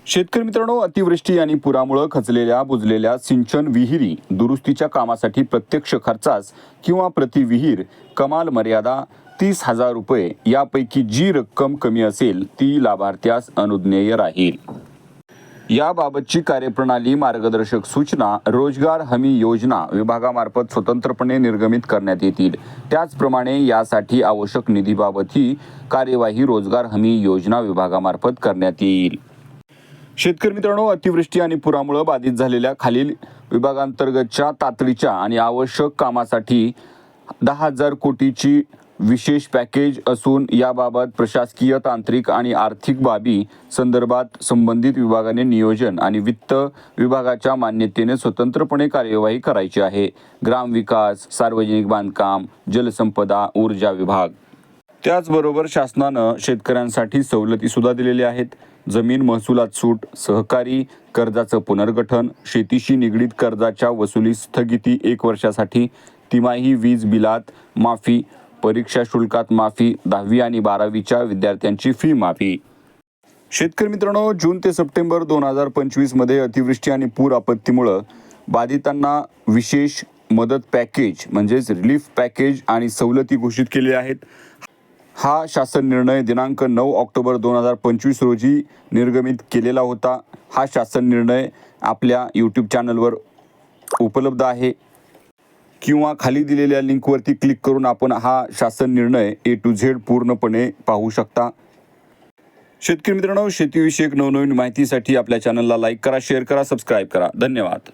शेतकरी मित्रांनो, अतिवृष्टी आणि पुरामुळे खचलेल्या बुजलेल्या सिंचन विहिरी दुरुस्तीच्या कामासाठी प्रत्यक्ष खर्चास किंवा प्रति विहीर कमाल मर्यादा 30,000 रुपये यापैकी जी रक्कम कमी असेल ती लाभार्थ्यास अनुज्ञेय राहील। याबाबतची कार्यप्रणाली मार्गदर्शक सूचना रोजगार हमी योजना विभागामार्फत स्वतंत्रपणे निर्गमित करण्यात येतील। त्याचप्रमाणे यासाठी आवश्यक निधीबाबतही कार्यवाही रोजगार हमी योजना विभागामार्फत करण्यात येईल। शेतकरी मित्रांनो, अतिवृष्टी आणि पुरामुळे बाधित झालेल्या खालील विभागांतर्गतच्या तातडीच्या आणि आवश्यक कामासाठी 10,000 कोटीची विशेष पॅकेज असून याबाबत प्रशासकीय, तांत्रिक आणि आर्थिक बाबी संदर्भात संबंधित विभागाने नियोजन आणि वित्त विभागाच्या मान्यतेने स्वतंत्रपणे कार्यवाही करायची आहे। ग्रामविकास, सार्वजनिक बांधकाम, जलसंपदा, ऊर्जा विभाग। त्याचबरोबर शासनानं शेतकऱ्यांसाठी सवलती सुद्धा दिलेल्या आहेत। जमीन महसुलात सूट, सहकारी कर्जाचं पुनर्गठन, शेतीशी निगडीत कर्जाच्या वसुली स्थगिती 1 वर्षासाठी, तिमाही वीज बिलात माफी, परीक्षा शुल्कात माफी, 10वी आणि 12वीच्या विद्यार्थ्यांची फी माफी। शेतकरी मित्रांनो, जून ते सप्टेंबर 2025 मध्ये अतिवृष्टी आणि पूर आपत्तीमुळे बाधितांना विशेष मदत पॅकेज म्हणजेच रिलीफ पॅकेज आणि सवलती घोषित केल्या आहेत। हा शासन निर्णय दिनांक 9 ऑक्टोबर 2025 रोजी निर्गमित केलेला होता। हा शासन निर्णय आपल्या यूट्यूब चॅनलवर उपलब्ध आहे किंवा खाली दिलेल्या लिंकवरती क्लिक करून आपण हा शासन निर्णय A to Z पूर्णपणे पाहू शकता। शेतकरी मित्रांनो, शेतीविषयक नवनवीन माहितीसाठी आपल्या चॅनलला लाईक करा, शेअर करा, सबस्क्राईब करा। धन्यवाद।